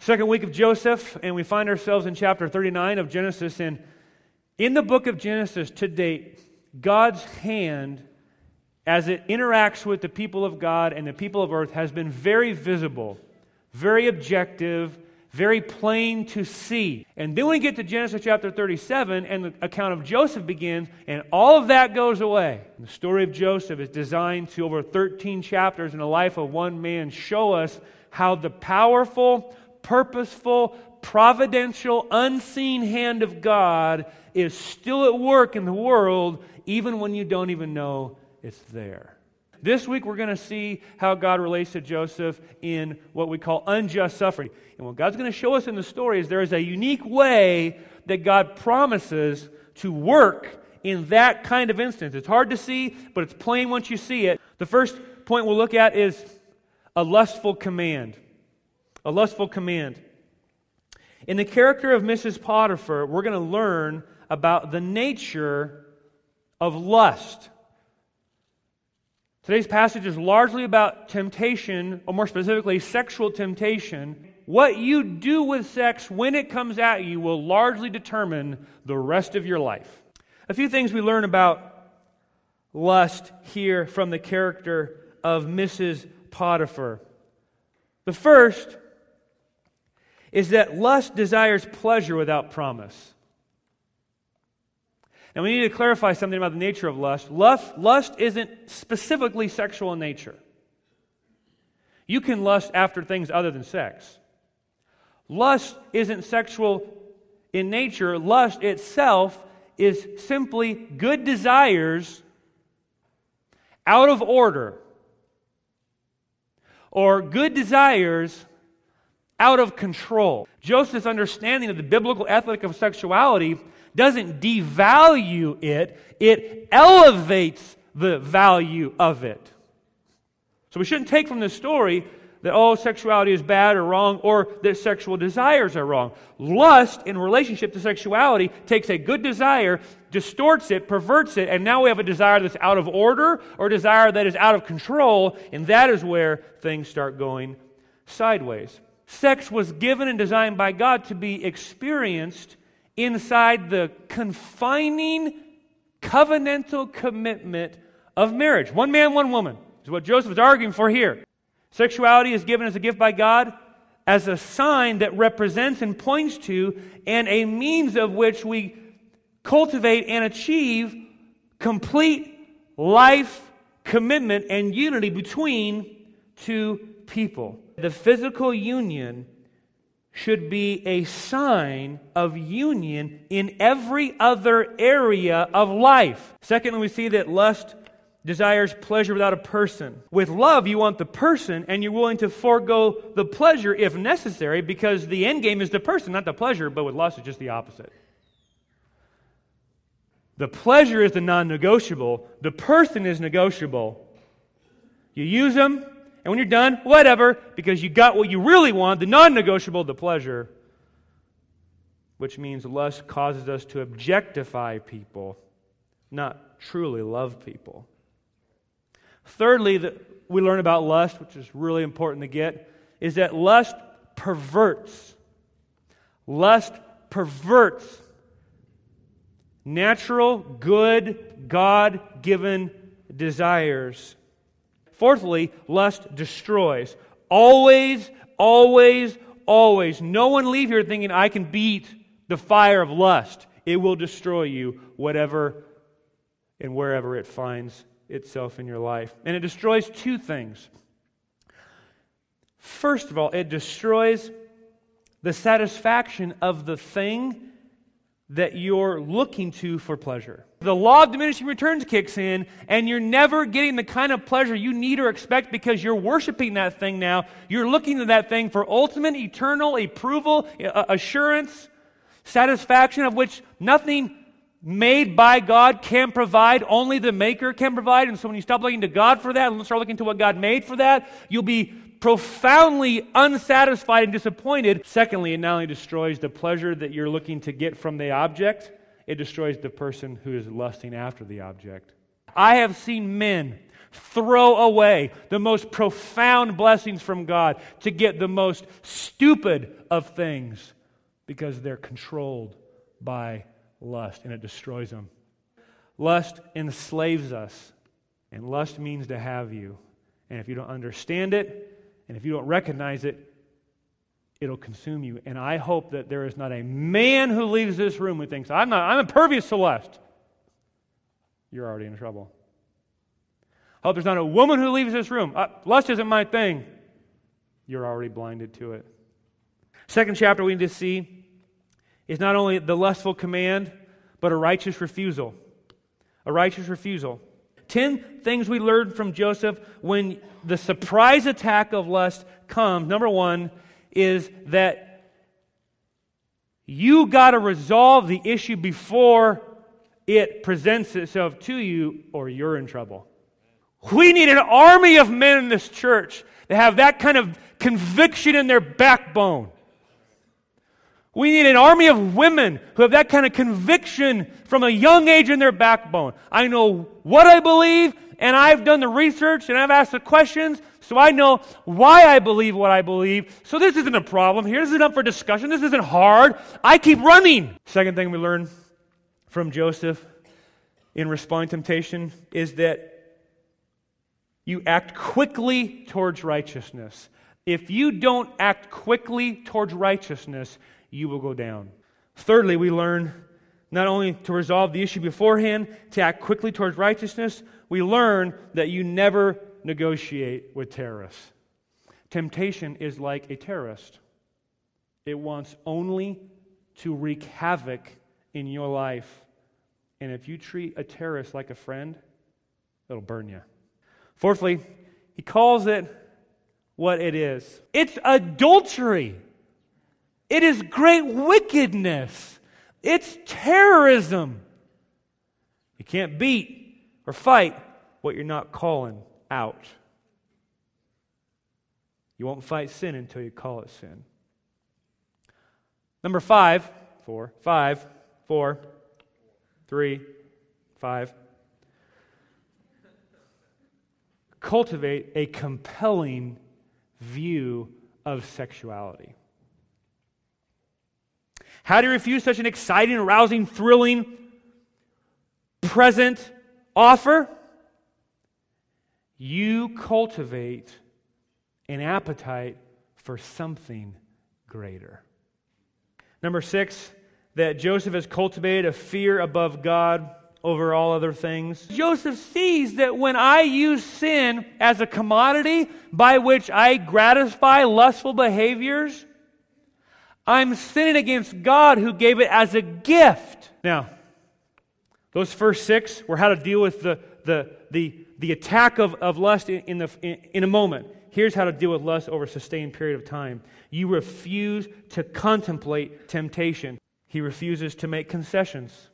Second week of Joseph, and we find ourselves in chapter 39 of Genesis. And in the book of Genesis to date, God's hand, as it interacts with the people of God and the people of earth, has been very visible, very objective, very plain to see. And then we get to Genesis chapter 37, and the account of Joseph begins, and all of that goes away. The story of Joseph is designed to, over 13 chapters in the life of one man, show us how the powerful, purposeful, providential, unseen hand of God is still at work in the world, even when you don't even know it's there. This week we're going to see how God relates to Joseph in what we call unjust suffering. And what God's going to show us in the story is there is a unique way that God promises to work in that kind of instance. It's hard to see, but it's plain once you see it. The first point we'll look at is a lustful command. A lustful command. In the character of Mrs. Potiphar, we're going to learn about the nature of lust. Today's passage is largely about temptation, or more specifically, sexual temptation. What you do with sex when it comes at you will largely determine the rest of your life. A few things we learn about lust here from the character of Mrs. Potiphar. The first is that lust desires pleasure without promise. Now we need to clarify something about the nature of lust. Lust isn't specifically sexual in nature. You can lust after things other than sex. Lust isn't sexual in nature. Lust itself is simply good desires out of order, or good desires out of control. Joseph's understanding of the biblical ethic of sexuality doesn't devalue it, it elevates the value of it. So we shouldn't take from this story that, oh, sexuality is bad or wrong, or that sexual desires are wrong. Lust in relationship to sexuality takes a good desire, distorts it, perverts it, and now we have a desire that's out of order or desire that is out of control, and that is where things start going sideways. Sex was given and designed by God to be experienced inside the confining covenantal commitment of marriage. One man, one woman is what Joseph is arguing for here. Sexuality is given as a gift by God as a sign that represents and points to and a means of which we cultivate and achieve complete life commitment and unity between two people. The physical union should be a sign of union in every other area of life. Secondly, we see that lust desires pleasure without a person. With love, you want the person, and you're willing to forego the pleasure if necessary, because the end game is the person, not the pleasure, but with lust, it's just the opposite. The pleasure is the non-negotiable. The person is negotiable. You use them, and when you're done, whatever, because you got what you really want, the non-negotiable, the pleasure, which means lust causes us to objectify people, not truly love people. Thirdly, that we learn about lust, which is really important to get, is that lust perverts. Lust perverts natural, good, God-given desires. Fourthly, lust destroys. Always, always, always. No one leave here thinking, I can beat the fire of lust. It will destroy you, whatever and wherever it finds itself in your life. And it destroys two things. First of all, it destroys the satisfaction of the thing that you're looking to for pleasure. The law of diminishing returns kicks in, and you're never getting the kind of pleasure you need or expect because you're worshiping that thing now. You're looking to that thing for ultimate, eternal approval, assurance, satisfaction of which nothing made by God can provide. Only the Maker can provide. And so when you stop looking to God for that and start looking to what God made for that, you'll be profoundly unsatisfied and disappointed. Secondly, it not only destroys the pleasure that you're looking to get from the object, it destroys the person who is lusting after the object. I have seen men throw away the most profound blessings from God to get the most stupid of things because they're controlled by lust, and it destroys them. Lust enslaves us, and lust means to have you. And if you don't understand it, and if you don't recognize it, it'll consume you. And I hope that there is not a man who leaves this room who thinks, I'm impervious to lust. You're already in trouble. I hope there's not a woman who leaves this room. Lust isn't my thing. You're already blinded to it. Second chapter we need to see is not only the lustful command, but a righteous refusal. A righteous refusal. 10 things we learned from Joseph when the surprise attack of lust comes. Number 1 is that you got to resolve the issue before it presents itself to you, or you're in trouble. We need an army of men in this church that have that kind of conviction in their backbone. We need an army of women who have that kind of conviction from a young age in their backbone. I know what I believe, and I've done the research, and I've asked the questions, so I know why I believe what I believe. So this isn't a problem here. This isn't up for discussion. This isn't hard. I keep running. Second thing we learn from Joseph in responding to temptation is that you act quickly towards righteousness. If you don't act quickly towards righteousness, you will go down. Thirdly, we learn not only to resolve the issue beforehand, to act quickly towards righteousness, we learn that you never negotiate with terrorists. Temptation is like a terrorist. It wants only to wreak havoc in your life. And if you treat a terrorist like a friend, it'll burn you. Fourthly, he calls it what it is. It's adultery. It is great wickedness. It's terrorism. You can't beat or fight what you're not calling out. You won't fight sin until you call it sin. Number 5, 3, 5. Cultivate a compelling view of sexuality. How do you refuse such an exciting, arousing, thrilling, present offer? You cultivate an appetite for something greater. Number 6, that Joseph has cultivated a fear above God over all other things. Joseph sees that when I use sin as a commodity by which I gratify lustful behaviors, I'm sinning against God who gave it as a gift. Now, those first 6 were how to deal with the attack of lust in a moment. Here's how to deal with lust over a sustained period of time. You refuse to contemplate temptation. He refuses to make concessions.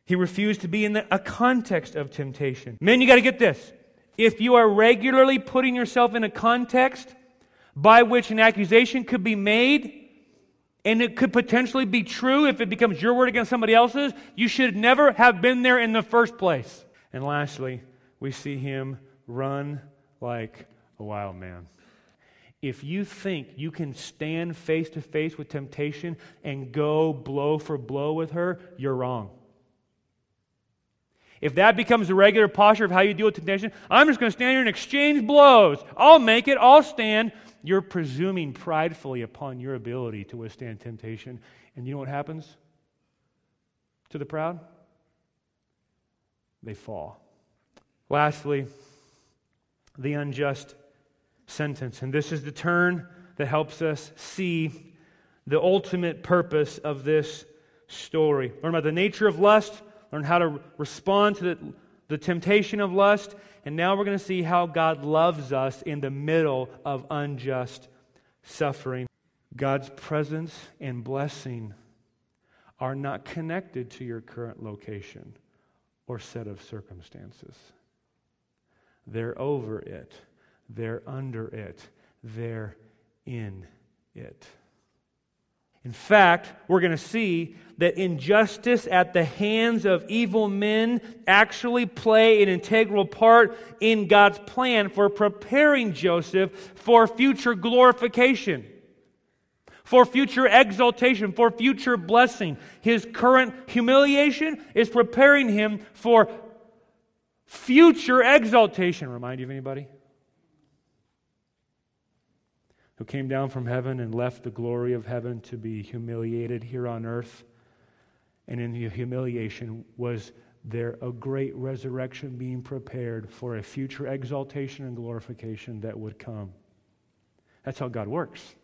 He refused to be in a context of temptation. Men, you got to get this. If you are regularly putting yourself in a context by which an accusation could be made, and it could potentially be true if it becomes your word against somebody else's, you should never have been there in the first place. And lastly, we see him run like a wild man. If you think you can stand face to face with temptation and go blow for blow with her, you're wrong. If that becomes the regular posture of how you deal with temptation, I'm just going to stand here and exchange blows. I'll make it, I'll stand. You're presuming pridefully upon your ability to withstand temptation. And you know what happens to the proud? They fall. Lastly, the unjust sentence. And this is the turn that helps us see the ultimate purpose of this story. Learn about the nature of lust, learn how to respond to the temptation of lust, and now we're going to see how God loves us in the middle of unjust suffering. God's presence and blessing are not connected to your current location or set of circumstances. They're over it. They're under it. They're in it. In fact, we're going to see that injustice at the hands of evil men actually play an integral part in God's plan for preparing Joseph for future glorification, for future exaltation, for future blessing. His current humiliation is preparing him for future exaltation. Remind you of anybody who came down from heaven and left the glory of heaven to be humiliated here on earth? And in the humiliation was there a great resurrection being prepared for a future exaltation and glorification that would come. That's how God works.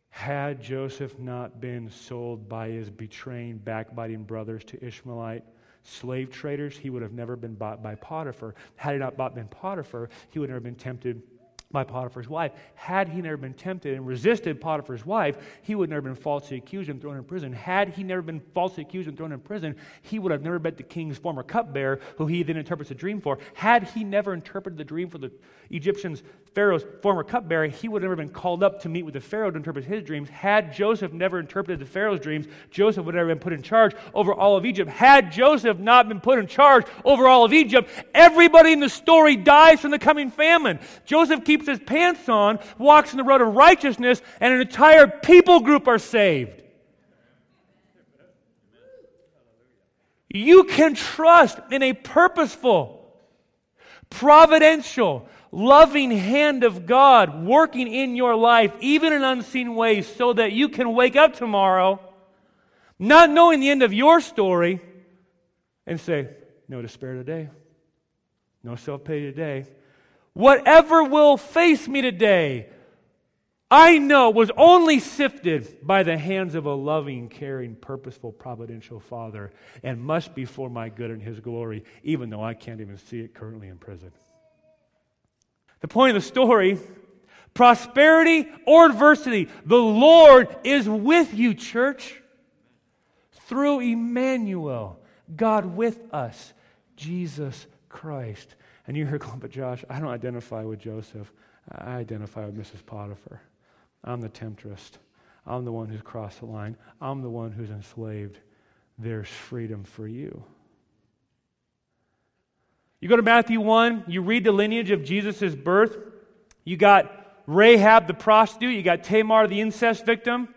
Had Joseph not been sold by his betraying, backbiting brothers to Ishmaelite slave traders, he would have never been bought by Potiphar. Had he not been Potiphar, he would never have been tempted by Potiphar's wife. Had he never been tempted and resisted Potiphar's wife, he would never have been falsely accused and thrown in prison. Had he never been falsely accused and thrown in prison, he would have never met the king's former cupbearer, who he then interprets a dream for. Had he never interpreted the dream for the Egyptian's Pharaoh's former cupbearer, he would have never been called up to meet with the Pharaoh to interpret his dreams. Had Joseph never interpreted the Pharaoh's dreams, Joseph would have never been put in charge over all of Egypt. Had Joseph not been put in charge over all of Egypt, everybody in the story dies from the coming famine. Joseph keeps his pants on, walks in the road of righteousness, and an entire people group are saved. You can trust in a purposeful, providential, loving hand of God working in your life, even in unseen ways, so that you can wake up tomorrow not knowing the end of your story and say, no despair today, no self-pity today. Whatever will face me today, I know was only sifted by the hands of a loving, caring, purposeful, providential Father and must be for my good and His glory, even though I can't even see it currently in prison. The point of the story, prosperity or adversity, the Lord is with you, church. Through Emmanuel, God with us, Jesus Christ. And you're here going, but Josh, I don't identify with Joseph. I identify with Mrs. Potiphar. I'm the temptress. I'm the one who's crossed the line. I'm the one who's enslaved. There's freedom for you. You go to Matthew 1, you read the lineage of Jesus' birth. You got Rahab the prostitute. You got Tamar the incest victim.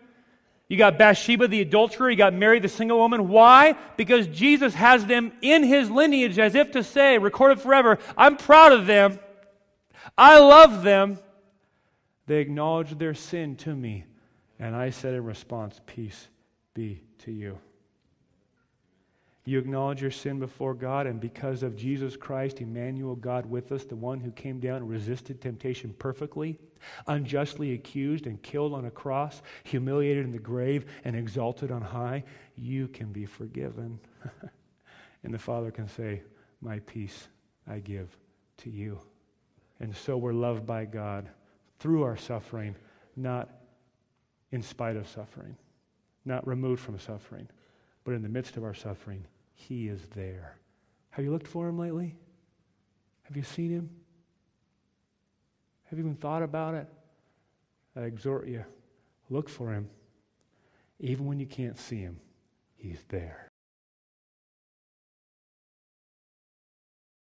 You got Bathsheba the adulterer. You got Mary the single woman. Why? Because Jesus has them in His lineage as if to say, recorded forever, I'm proud of them. I love them. They acknowledged their sin to me. And I said in response, peace be to you. You acknowledge your sin before God, and because of Jesus Christ, Emmanuel, God with us, the one who came down and resisted temptation perfectly, unjustly accused and killed on a cross, humiliated in the grave and exalted on high, you can be forgiven. And the Father can say, my peace I give to you. And so we're loved by God through our suffering, not in spite of suffering, not removed from suffering, but in the midst of our suffering, He is there. Have you looked for Him lately? Have you seen Him? Have you even thought about it? I exhort you, look for Him. Even when you can't see Him, He's there.